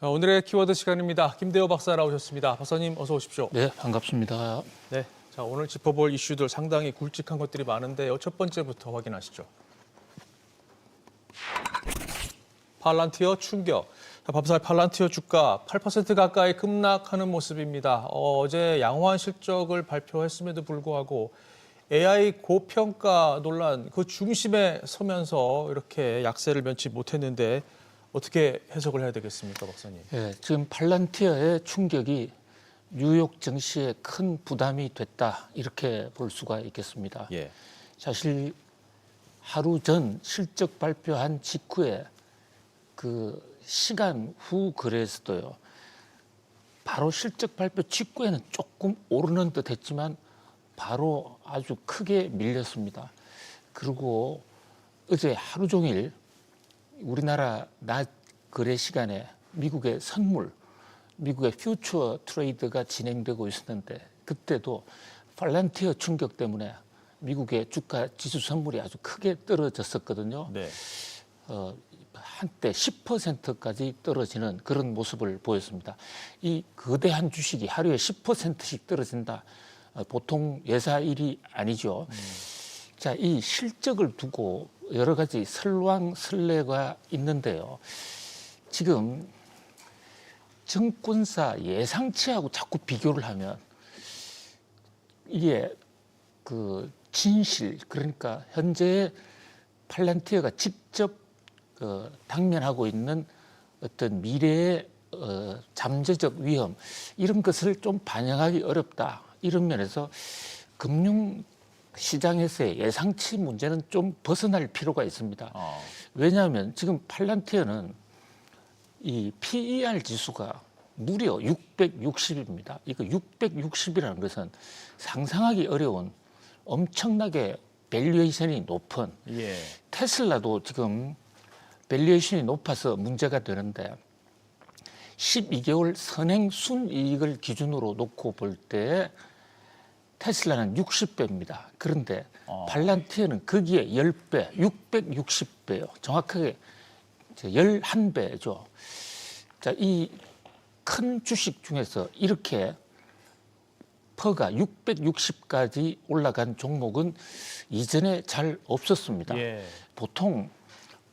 오늘의 키워드 시간입니다. 김대호 박사 나오셨습니다. 박사님 어서 오십시오. 네, 반갑습니다. 네, 자 오늘 짚어볼 이슈들 상당히 굵직한 것들이 많은데요. 첫 번째부터 확인하시죠. 팔란티어 충격. 밤사이 팔란티어 주가 8% 가까이 급락하는 모습입니다. 어제 양호한 실적을 발표했음에도 불구하고 AI 고평가 논란 그 중심에 서면서 이렇게 약세를 면치 못했는데 어떻게 해석을 해야 되겠습니까, 박사님? 네, 지금 팔란티어의 충격이 뉴욕 증시에 큰 부담이 됐다 이렇게 볼 수가 있겠습니다. 예. 사실 하루 전 실적 발표한 직후에 그 시간 후 거래에서도요. 바로 실적 발표 직후에는 조금 오르는 듯했지만 바로 아주 크게 밀렸습니다. 그리고 어제 하루 종일 우리나라 낮 거래 시간에 미국의 선물, 미국의 퓨처 트레이드가 진행되고 있었는데 그때도 팔란티어 충격 때문에 미국의 주가 지수 선물이 아주 크게 떨어졌었거든요. 네. 한때 10%까지 떨어지는 그런 모습을 보였습니다. 이 거대한 주식이 하루에 10%씩 떨어진다. 보통 예사일이 아니죠. 자, 이 실적을 두고 여러 가지 설왕설래가 있는데요. 지금 증권사 예상치하고 자꾸 비교를 하면 이게 그 진실, 그러니까 현재 팔란티어가 직접 당면하고 있는 어떤 미래의 잠재적 위험 이런 것을 좀 반영하기 어렵다. 이런 면에서 금융 시장에서의 예상치 문제는 좀 벗어날 필요가 있습니다. 왜냐하면 지금 팔란티어는 이 PER 지수가 무려 660입니다. 이거 660이라는 것은 상상하기 어려운 엄청나게 밸류에이션이 높은 예. 테슬라도 지금 밸류에이션이 높아서 문제가 되는데 12개월 선행 순이익을 기준으로 놓고 볼 때 테슬라는 60배입니다. 그런데 팔란티어는 거기에 10배, 660배요. 정확하게 11배죠. 자, 이 큰 주식 중에서 이렇게 퍼가 660까지 올라간 종목은 이전에 잘 없었습니다. 예. 보통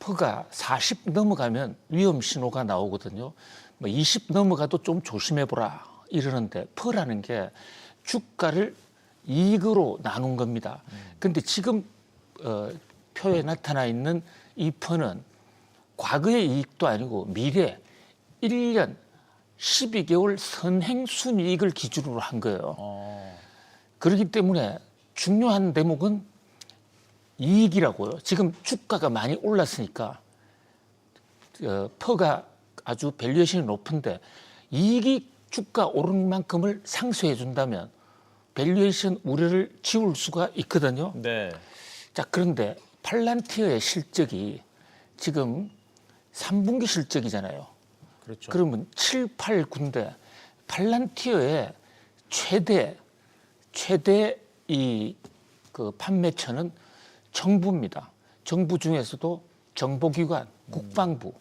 퍼가 40 넘어가면 위험 신호가 나오거든요. 뭐 20 넘어가도 좀 조심해보라 이러는데 퍼라는 게 주가를 이익으로 나눈 겁니다. 그런데 지금 표에 나타나 있는 이 퍼는 과거의 이익도 아니고 미래 1년 12개월 선행 순이익을 기준으로 한 거예요. 그렇기 때문에 중요한 대목은 이익이라고요. 지금 주가가 많이 올랐으니까 퍼가 아주 밸류에이션이 높은데 이익이 주가 오르는 만큼을 상쇄해 준다면 밸류에이션 우려를 지울 수가 있거든요. 네. 자, 그런데 팔란티어의 실적이 지금 3분기 실적이잖아요. 그렇죠. 그러면 7, 8, 9인데 팔란티어의 최대 이 그 판매처는 정부입니다. 정부 중에서도 정보기관, 국방부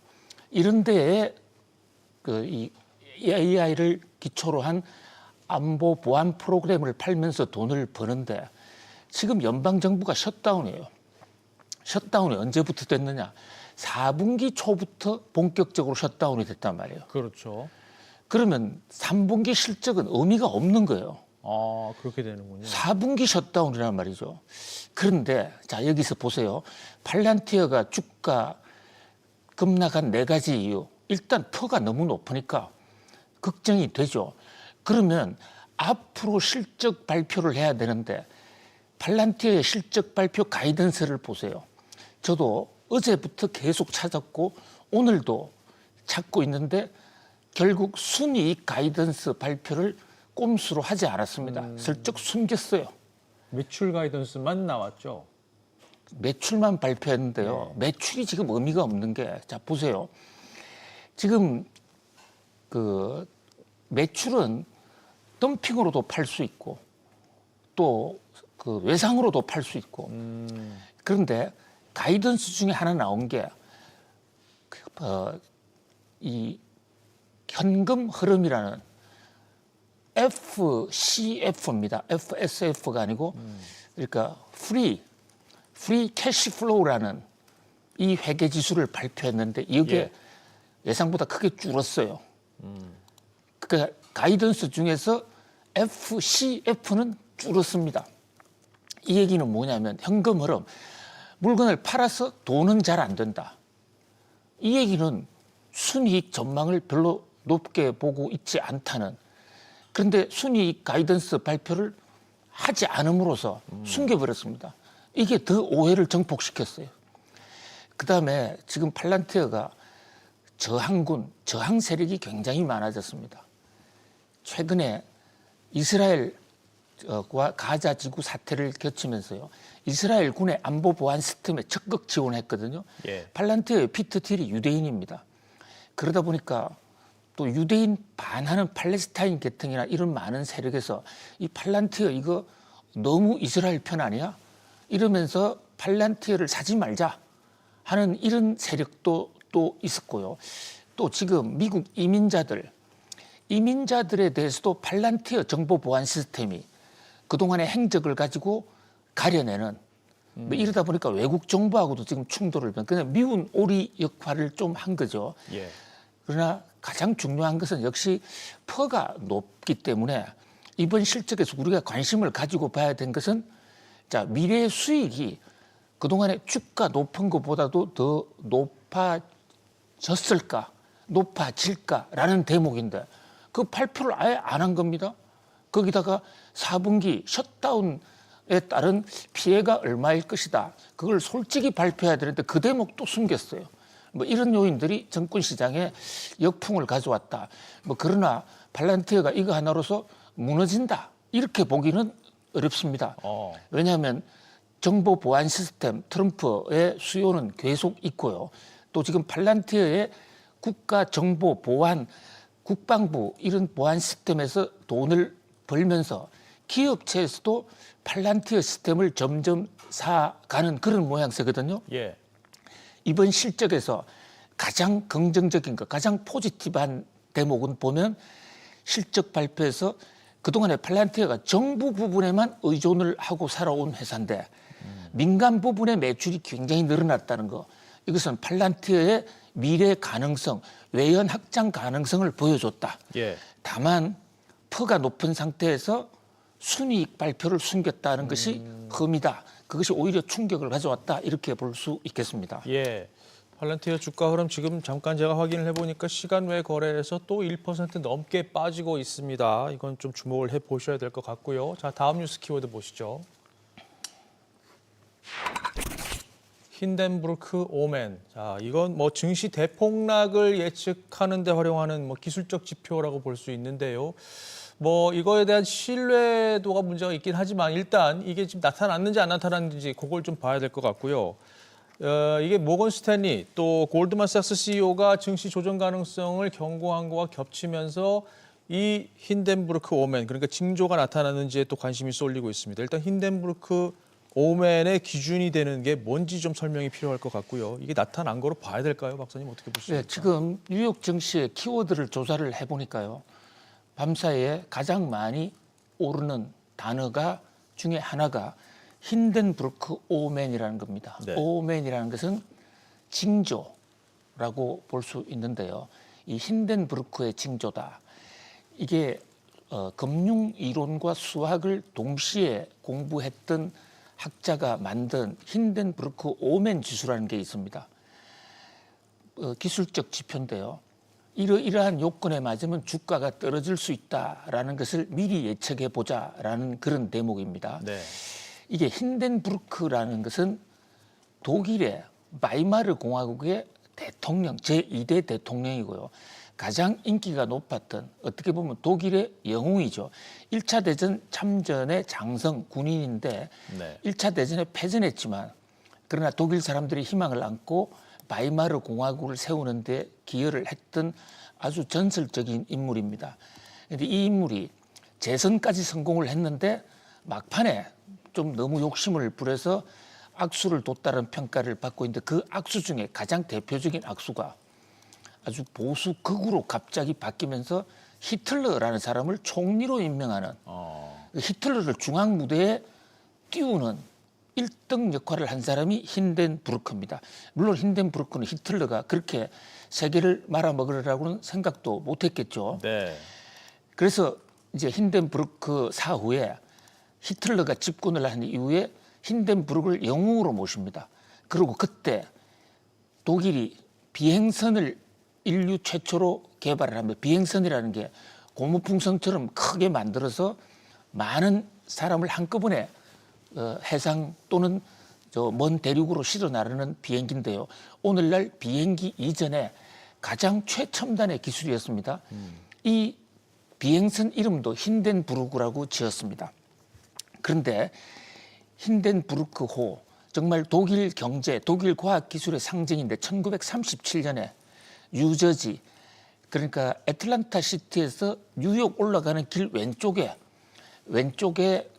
이런 데에 그 이 AI를 기초로 한 안보 보안 프로그램을 팔면서 돈을 버는데 지금 연방 정부가 셧다운이에요. 셧다운이 언제부터 됐느냐? 4분기 초부터 본격적으로 셧다운이 됐단 말이에요. 그렇죠. 그러면 3분기 실적은 의미가 없는 거예요. 그렇게 되는군요. 4분기 셧다운이란 말이죠. 그런데 자, 여기서 보세요. 팔란티어가 주가 급락한 4가지 이유. 일단 표가 너무 높으니까 걱정이 되죠. 그러면 앞으로 실적 발표를 해야 되는데 팔란티어의 실적 발표 가이던스를 보세요. 저도 어제부터 계속 찾았고 오늘도 찾고 있는데 결국 순이익 가이던스 발표를 꼼수로 하지 않았습니다. 슬쩍 숨겼어요. 매출 가이던스만 나왔죠. 매출만 발표했는데요. 매출이 지금 의미가 없는 게, 자, 보세요. 지금 그 매출은 덤핑으로도 팔 수 있고 또 그 외상으로도 팔 수 있고 그런데 가이던스 중에 하나 나온 게 이 현금 흐름이라는 FCF입니다. FSF가 아니고 그러니까 프리 캐시 플로우라는 이 회계 지수를 발표했는데 이게 예상보다 크게 줄었어요. 그러니까 가이던스 중에서 FCF는 줄었습니다. 이 얘기는 뭐냐면 현금 흐름, 물건을 팔아서 돈은 잘 안 된다. 이 얘기는 순이익 전망을 별로 높게 보고 있지 않다는, 그런데 순이익 가이던스 발표를 하지 않음으로써 숨겨버렸습니다. 이게 더 오해를 증폭시켰어요. 그다음에 지금 팔란티어가 저항 세력이 굉장히 많아졌습니다. 최근에 이스라엘과 가자 지구 사태를 겪으면서요, 이스라엘 군의 안보 보안 시스템에 적극 지원했거든요. 팔란티어의 피터 틸이 유대인입니다. 그러다 보니까 또 유대인 반하는 팔레스타인 계통이나 이런 많은 세력에서 이 팔란티어 이거 너무 이스라엘 편 아니야? 이러면서 팔란티어를 사지 말자 하는 이런 세력도 또 있었고요. 또 지금 미국 이민자들에 대해서도 팔란티어 정보 보안 시스템이 그동안의 행적을 가지고 가려내는 뭐 이러다 보니까 외국 정부하고도 지금 충돌을 그냥 미운 오리 역할을 좀 한 거죠. 그러나 가장 중요한 것은 역시 퍼가 높기 때문에 이번 실적에서 우리가 관심을 가지고 봐야 된 것은 자, 미래 수익이 그동안에 주가 높은 것보다도 더 높아졌을까, 높아질까라는 대목인데 그 발표를 아예 안 한 겁니다. 거기다가 4분기 셧다운에 따른 피해가 얼마일 것이다. 그걸 솔직히 발표해야 되는데 그 대목도 숨겼어요. 뭐 이런 요인들이 정권 시장에 역풍을 가져왔다. 뭐 그러나 팔란티어가 이거 하나로서 무너진다. 이렇게 보기는 어렵습니다. 왜냐하면 정보 보안 시스템 트럼프의 수요는 계속 있고요. 또 지금 팔란티어의 국가 정보 보안 국방부 이런 보안 시스템에서 돈을 벌면서 기업체에서도 팔란티어 시스템을 점점 사가는 그런 모양새거든요. 이번 실적에서 가장 긍정적인 것, 가장 포지티브한 대목은 보면 실적 발표에서 그동안에 팔란티어가 정부 부분에만 의존을 하고 살아온 회사인데 민간 부분의 매출이 굉장히 늘어났다는 거. 이것은 팔란티어의 미래 가능성, 외연 확장 가능성을 보여줬다. 다만 퍼가 높은 상태에서 순이익 발표를 숨겼다는 것이 흠이다. 그것이 오히려 충격을 가져왔다. 이렇게 볼 수 있겠습니다. 팔란티어 주가 흐름 지금 잠깐 제가 확인을 해보니까 시간 외 거래에서 또 1% 넘게 빠지고 있습니다. 이건 좀 주목을 해보셔야 될 것 같고요. 자, 다음 뉴스 키워드 보시죠. 힌덴부르크 오멘. 자, 이건 뭐 증시 대폭락을 예측하는 데 활용하는 뭐 기술적 지표라고 볼 수 있는데요. 뭐 이거에 대한 신뢰도가 문제가 있긴 하지만 일단 이게 지금 나타났는지 안 나타났는지 그걸 좀 봐야 될 것 같고요. 이게 모건 스탠리 또 골드만삭스 CEO가 증시 조정 가능성을 경고한 거와 겹치면서 이 힌덴부르크 오멘, 그러니까 징조가 나타났는지에 또 관심이 쏠리고 있습니다. 일단 힌덴부르크 오멘의 기준이 되는 게 뭔지 좀 설명이 필요할 것 같고요. 이게 나타난 거로 봐야 될까요, 박사님? 어떻게 보십니까? 지금 뉴욕 증시의 키워드를 조사를 해보니까요. 밤사이에 가장 많이 오르는 단어가 중에 하나가 힌덴부르크 오멘이라는 겁니다. 오멘이라는 것은 징조라고 볼 수 있는데요. 이 힌덴부르크의 징조다. 이게 금융 이론과 수학을 동시에 공부했던 학자가 만든 힌덴부르크 오멘 지수라는 게 있습니다. 기술적 지표인데요. 이러한 요건에 맞으면 주가가 떨어질 수 있다라는 것을 미리 예측해 보자라는 그런 대목입니다. 이게 힌덴부르크라는 것은 독일의 바이마르 공화국의 대통령, 제2대 대통령이고요. 가장 인기가 높았던 어떻게 보면 독일의 영웅이죠. 1차 대전 참전의 장성 군인인데 1차 대전에 패전했지만 그러나 독일 사람들이 희망을 안고 바이마르 공화국을 세우는 데 기여를 했던 아주 전설적인 인물입니다. 그런데 이 인물이 재선까지 성공을 했는데 막판에 좀 너무 욕심을 부려서 악수를 뒀다는 평가를 받고 있는데 그 악수 중에 가장 대표적인 악수가 아주 보수 극우로 갑자기 바뀌면서 히틀러라는 사람을 총리로 임명하는 히틀러를 중앙 무대에 띄우는 1등 역할을 한 사람이 힌덴부르크입니다. 물론 힌덴부르크는 히틀러가 그렇게 세계를 말아먹으려고는 생각도 못했겠죠. 네. 그래서 이제 힌덴부르크 사후에 히틀러가 집권을 한 이후에 힌덴부르크를 영웅으로 모십니다. 그리고 그때 독일이 비행선을 인류 최초로 개발을 하며 비행선이라는 게 고무풍선처럼 크게 만들어서 많은 사람을 한꺼번에 해상 또는 저 먼 대륙으로 실어 나르는 비행기인데요. 오늘날 비행기 이전에 가장 최첨단의 기술이었습니다. 이 비행선 이름도 힌덴부르크라고 지었습니다. 그런데 힌덴부르크호 정말 독일 경제, 독일 과학 기술의 상징인데 1937년에 뉴저지 그러니까 애틀란타 시티에서 뉴욕 올라가는 길 왼쪽에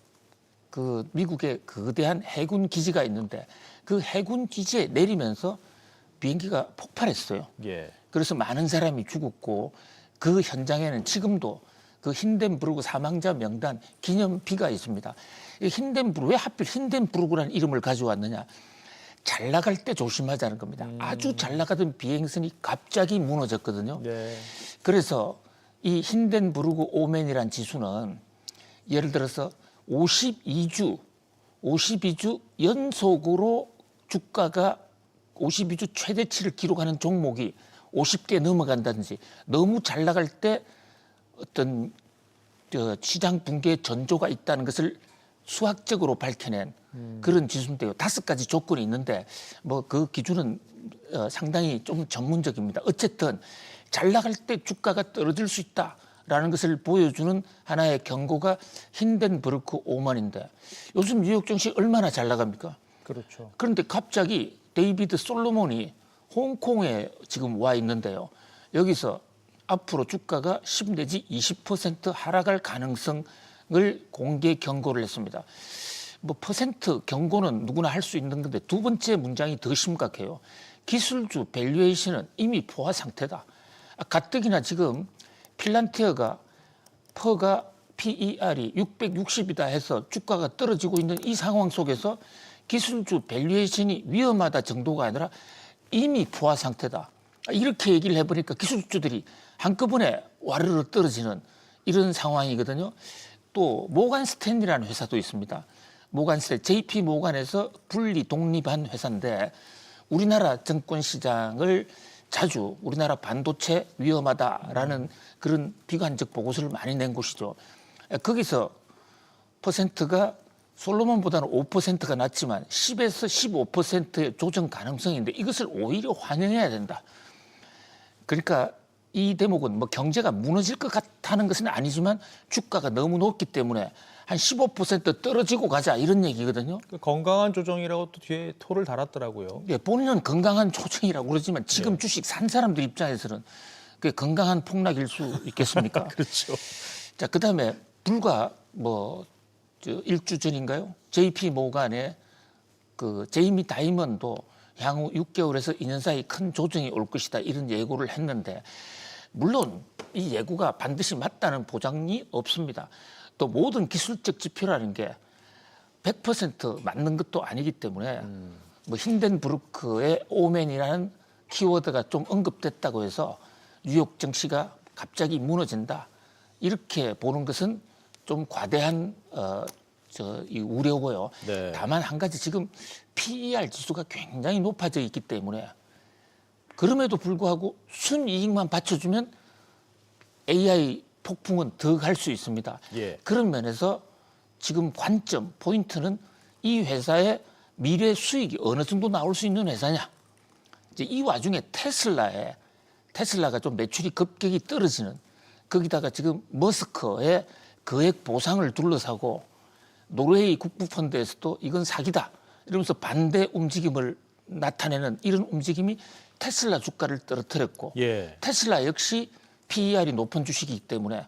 그 미국의 거대한 해군 기지가 있는데 그 해군 기지에 내리면서 비행기가 폭발했어요. 예. 그래서 많은 사람이 죽었고 그 현장에는 지금도 그 힌덴부르크 사망자 명단 기념비가 있습니다. 이 왜 하필 힌덴부르크라는 이름을 가져왔느냐? 잘 나갈 때 조심하자는 겁니다. 아주 잘 나가던 비행선이 갑자기 무너졌거든요. 네. 그래서 이 힌덴부르크 오맨이란 지수는 예를 들어서 52주 연속으로 주가가 52주 최대치를 기록하는 종목이 50개 넘어간다든지 너무 잘 나갈 때 어떤 시장 붕괴 전조가 있다는 것을 수학적으로 밝혀낸 그런 지수인데요. 5가지 조건이 있는데 뭐 그 기준은 상당히 좀 전문적입니다. 어쨌든 잘 나갈 때 주가가 떨어질 수 있다라는 것을 보여주는 하나의 경고가 힌덴부르크 오만인데 요즘 뉴욕 증시 얼마나 잘 나갑니까? 그렇죠. 그런데 갑자기 데이비드 솔로몬이 홍콩에 지금 와 있는데요. 여기서 앞으로 주가가 10 내지 20% 하락할 가능성을 공개 경고를 했습니다. 뭐 퍼센트 경고는 누구나 할 수 있는 건데 두 번째 문장이 더 심각해요. 기술주 밸류에이션은 이미 포화 상태다. 가뜩이나 지금 핀란티어가 퍼가 PER이 660이다 해서 주가가 떨어지고 있는 이 상황 속에서 기술주 밸류에이션이 위험하다 정도가 아니라 이미 포화 상태다. 이렇게 얘기를 해보니까 기술주들이 한꺼번에 와르르 떨어지는 이런 상황이거든요. 또 모간 스탠리라는 회사도 있습니다. 모간 스탠리, JP 모간에서 분리 독립한 회사인데 우리나라 증권 시장을 자주 우리나라 반도체 위험하다라는 그런 비관적 보고서를 많이 낸 곳이죠. 거기서 퍼센트가 솔로몬보다는 5%가 낮지만 10에서 15%의 조정 가능성인데 이것을 오히려 환영해야 된다. 그러니까 이 대목은 뭐 경제가 무너질 것 같다는 것은 아니지만 주가가 너무 높기 때문에 한 15% 떨어지고 가자 이런 얘기거든요. 그 건강한 조정이라고 또 뒤에 토를 달았더라고요. 예, 본인은 건강한 조정이라고 그러지만 지금 주식 산 사람들 입장에서는 그게 건강한 폭락일 수 있겠습니까? 그렇죠. 자, 그다음에 불과 뭐 1주 전인가요? JP 모간의 그 제이미 다이먼도 향후 6개월에서 2년 사이 큰 조정이 올 것이다 이런 예고를 했는데 물론 이 예고가 반드시 맞다는 보장이 없습니다. 또 모든 기술적 지표라는 게 100% 맞는 것도 아니기 때문에 뭐 힌덴부르크의 오맨이라는 키워드가 좀 언급됐다고 해서 뉴욕 증시가 갑자기 무너진다 이렇게 보는 것은 좀 과대한 이 우려고요. 네. 다만 한 가지 지금 PER 지수가 굉장히 높아져 있기 때문에 그럼에도 불구하고 순이익만 받쳐주면 AI 폭풍은 더 갈 수 있습니다. 예. 그런 면에서 지금 관점, 포인트는 이 회사의 미래 수익이 어느 정도 나올 수 있는 회사냐. 이제 이 와중에 테슬라가 좀 매출이 급격히 떨어지는 거기다가 지금 머스크의 거액 보상을 둘러싸고 노르웨이 국부펀드에서도 이건 사기다 이러면서 반대 움직임을 나타내는 이런 움직임이 테슬라 주가를 떨어뜨렸고 예. 테슬라 역시 PER이 높은 주식이기 때문에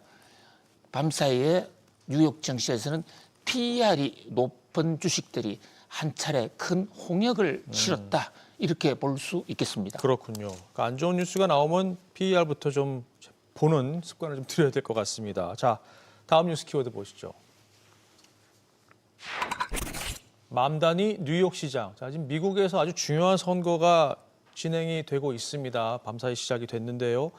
밤사이에 뉴욕 증시에서는 PER이 높은 주식들이 한 차례 큰 홍역을 치렀다. 이렇게 볼 수 있겠습니다. 그렇군요. 그러니까 안 좋은 뉴스가 나오면 PER부터 좀 보는 습관을 좀 들여야 될 것 같습니다. 자, 다음 뉴스 키워드 보시죠. 맘다니 뉴욕 시장. 자, 지금 미국에서 아주 중요한 선거가 진행이 되고 있습니다. 밤사이 시작이 됐는데요.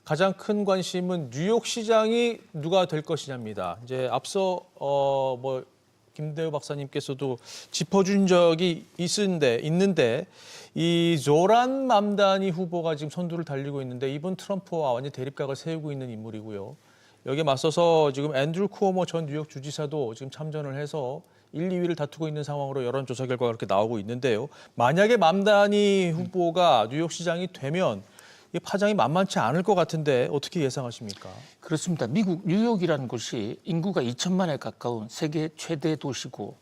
가장 큰 관심은 뉴욕 시장이 누가 될 것이냐입니다. 이제 앞서 김대우 박사님께서도 짚어준 적이 있는데 이 조란 맘다니 후보가 지금 선두를 달리고 있는데 이번 트럼프와 완전 대립각을 세우고 있는 인물이고요. 여기에 맞서서 지금 앤드루 쿠오모 전 뉴욕 주지사도 지금 참전을 해서 1, 2위를 다투고 있는 상황으로 여론조사 결과가 그렇게 나오고 있는데요. 만약에 맘다니 후보가 뉴욕시장이 되면 이 파장이 만만치 않을 것 같은데 어떻게 예상하십니까? 그렇습니다. 미국 뉴욕이라는 곳이 인구가 2천만에 가까운 세계 최대 도시고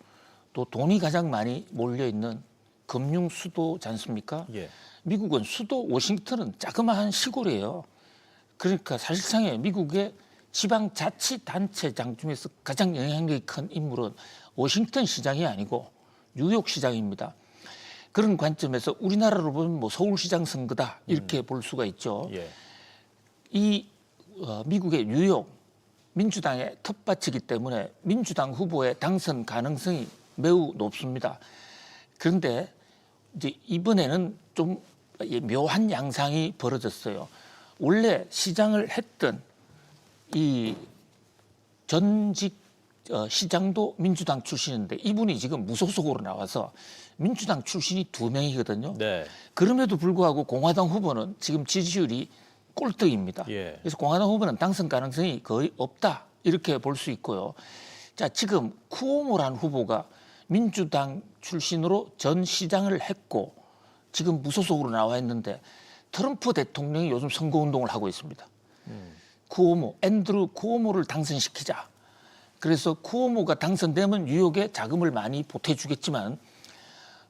또 돈이 가장 많이 몰려있는 금융 수도지 않습니까? 예. 미국은 수도 워싱턴은 자그마한 시골이에요. 그러니까 사실상의 미국의 지방자치단체장 중에서 가장 영향력이 큰 인물은 워싱턴 시장이 아니고 뉴욕 시장입니다. 그런 관점에서 우리나라로 보면 뭐 서울시장 선거다 이렇게 볼 수가 있죠. 예. 이 미국의 뉴욕 민주당의 텃밭이기 때문에 민주당 후보의 당선 가능성이 매우 높습니다. 그런데 이제 이번에는 좀 묘한 양상이 벌어졌어요. 원래 시장을 했던 이 전직 시장도 민주당 출신인데 이분이 지금 무소속으로 나와서 민주당 출신이 2명이거든요. 네. 그럼에도 불구하고 공화당 후보는 지금 지지율이 꼴등입니다. 예. 그래서 공화당 후보는 당선 가능성이 거의 없다 이렇게 볼 수 있고요. 자, 지금 쿠오모라는 후보가 민주당 출신으로 전 시장을 했고 지금 무소속으로 나와 있는데 트럼프 대통령이 요즘 선거운동을 하고 있습니다. 쿠오모, 앤드루 쿠오모를 당선시키자. 그래서 쿠오모가 당선되면 뉴욕에 자금을 많이 보태주겠지만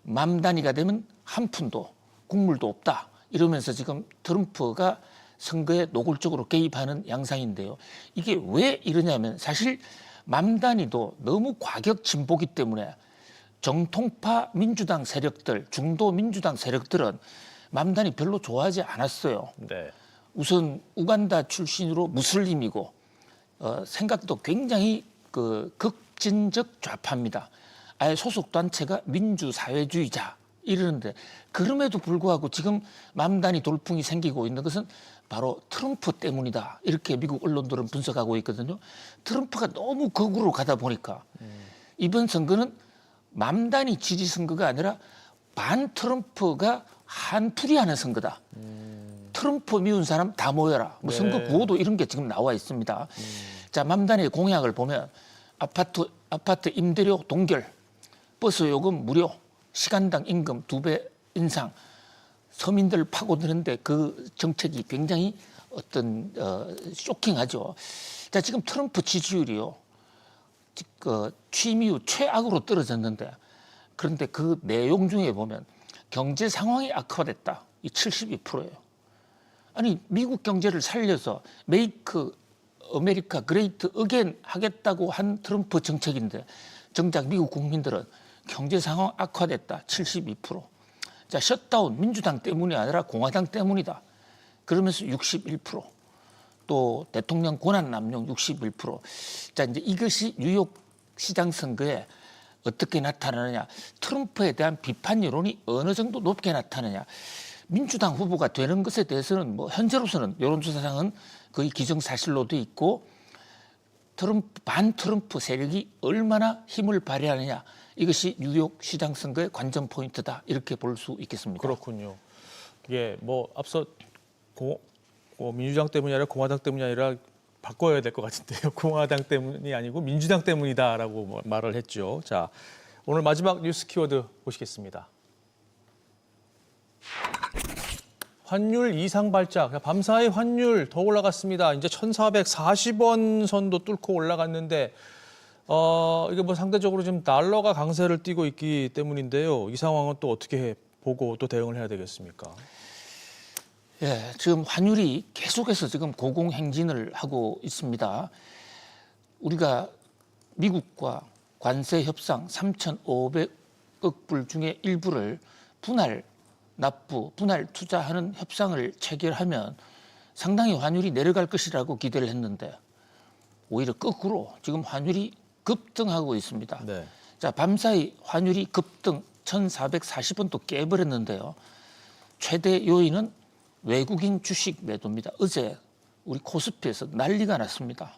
맘다니가 되면 한 푼도 국물도 없다. 이러면서 지금 트럼프가 선거에 노골적으로 개입하는 양상인데요. 이게 왜 이러냐면 사실 맘다니도 너무 과격 진보기 때문에 정통파 민주당 세력들, 중도 민주당 세력들은 맘다니 별로 좋아하지 않았어요. 네. 우선 우간다 출신으로 무슬림이고 생각도 굉장히 극진적 좌파입니다. 아예 소속 단체가 민주사회주의자 이러는데 그럼에도 불구하고 지금 맘다니 돌풍이 생기고 있는 것은 바로 트럼프 때문이다. 이렇게 미국 언론들은 분석하고 있거든요. 트럼프가 너무 극으로 가다 보니까 이번 선거는 맘다니 지지 선거가 아니라 반 트럼프가 한풀이하는 선거다. 트럼프 미운 사람 다 모여라. 뭐 선거 구호도 이런 게 지금 나와 있습니다. 자, 맘다니의 공약을 보면 아파트 임대료 동결, 버스 요금 무료, 시간당 임금 2배 인상, 서민들 파고드는데 그 정책이 굉장히 쇼킹하죠. 자, 지금 트럼프 지지율이요. 취임 이후 최악으로 떨어졌는데 그런데 그 내용 중에 보면 경제 상황이 악화됐다. 이 72%예요. 아니 미국 경제를 살려서 메이크 아메리카 그레이트 어게인 하겠다고 한 트럼프 정책인데 정작 미국 국민들은 경제 상황 악화됐다. 72%. 자, 셧다운 민주당 때문이 아니라 공화당 때문이다. 그러면서 61%. 또 대통령 권한 남용 61%. 자, 이제 이것이 뉴욕 시장 선거에 어떻게 나타나느냐. 트럼프에 대한 비판 여론이 어느 정도 높게 나타나느냐. 민주당 후보가 되는 것에 대해서는 뭐 현재로서는 여론조사상은 거의 기정사실로 돼 있고 반 트럼프 세력이 얼마나 힘을 발휘하느냐. 이것이 뉴욕 시장 선거의 관전 포인트다. 이렇게 볼 수 있겠습니다. 그렇군요. 예, 뭐 앞서 민주당 때문이 아니라 공화당 때문이 아니라 바꿔야 될 것 같은데요. 공화당 때문이 아니고 민주당 때문이다라고 말을 했죠. 자, 오늘 마지막 뉴스 키워드 보시겠습니다. 환율 이상 발작. 밤사이 환율 더 올라갔습니다. 이제 1,440원 선도 뚫고 올라갔는데 이게 뭐 상대적으로 지금 달러가 강세를 띠고 있기 때문인데요. 이 상황은 또 어떻게 보고 또 대응을 해야 되겠습니까? 예, 지금 환율이 계속해서 지금 고공행진을 하고 있습니다. 우리가 미국과 관세 협상 3,500억 억불 중에 일부를 분할 납부, 분할 투자하는 협상을 체결하면 상당히 환율이 내려갈 것이라고 기대를 했는데 오히려 거꾸로 지금 환율이 급등하고 있습니다. 네. 자, 밤사이 환율이 급등 1,440원 또 깨버렸는데요. 최대 요인은 외국인 주식 매도입니다. 어제 우리 코스피에서 난리가 났습니다.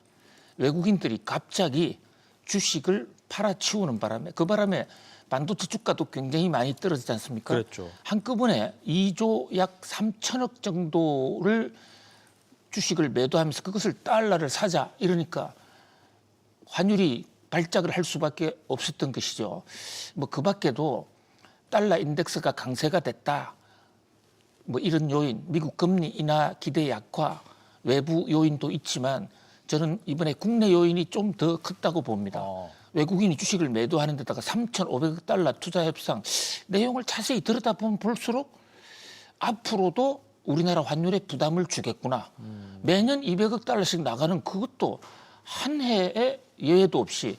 외국인들이 갑자기 주식을 팔아치우는 바람에 그 바람에 반도체 주가도 굉장히 많이 떨어지지 않습니까? 그랬죠. 한꺼번에 2조 약 3천억 정도를 주식을 매도하면서 그것을 달러를 사자 이러니까 환율이 발작을 할 수밖에 없었던 것이죠. 뭐 그 밖에도 달러 인덱스가 강세가 됐다. 뭐 이런 요인, 미국 금리 인하 기대 약화, 외부 요인도 있지만 저는 이번에 국내 요인이 좀 더 컸다고 봅니다. 외국인이 주식을 매도하는 데다가 3,500억 달러 투자 협상 내용을 자세히 들여다보면 볼수록 앞으로도 우리나라 환율에 부담을 주겠구나. 매년 200억 달러씩 나가는 그것도 한 해에 예외도 없이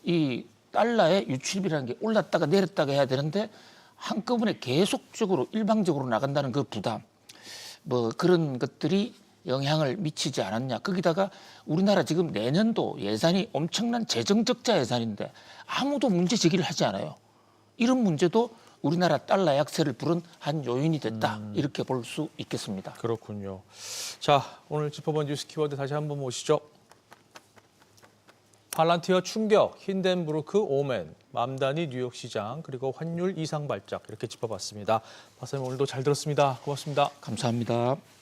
이 달러의 유출입이라는 게 올랐다가 내렸다가 해야 되는데 한꺼번에 계속적으로 일방적으로 나간다는 그 부담, 뭐 그런 것들이 영향을 미치지 않았냐. 거기다가 우리나라 지금 내년도 예산이 엄청난 재정 적자 예산인데 아무도 문제 제기를 하지 않아요. 이런 문제도 우리나라 달러 약세를 부른 한 요인이 됐다. 이렇게 볼 수 있겠습니다. 그렇군요. 자, 오늘 짚어본 뉴스 키워드 다시 한번 보시죠. 팔란티어 충격, 힌덴부르크 오멘, 맘다니 뉴욕 시장, 그리고 환율 이상 발작 이렇게 짚어봤습니다. 박사님 오늘도 잘 들었습니다. 고맙습니다. 감사합니다.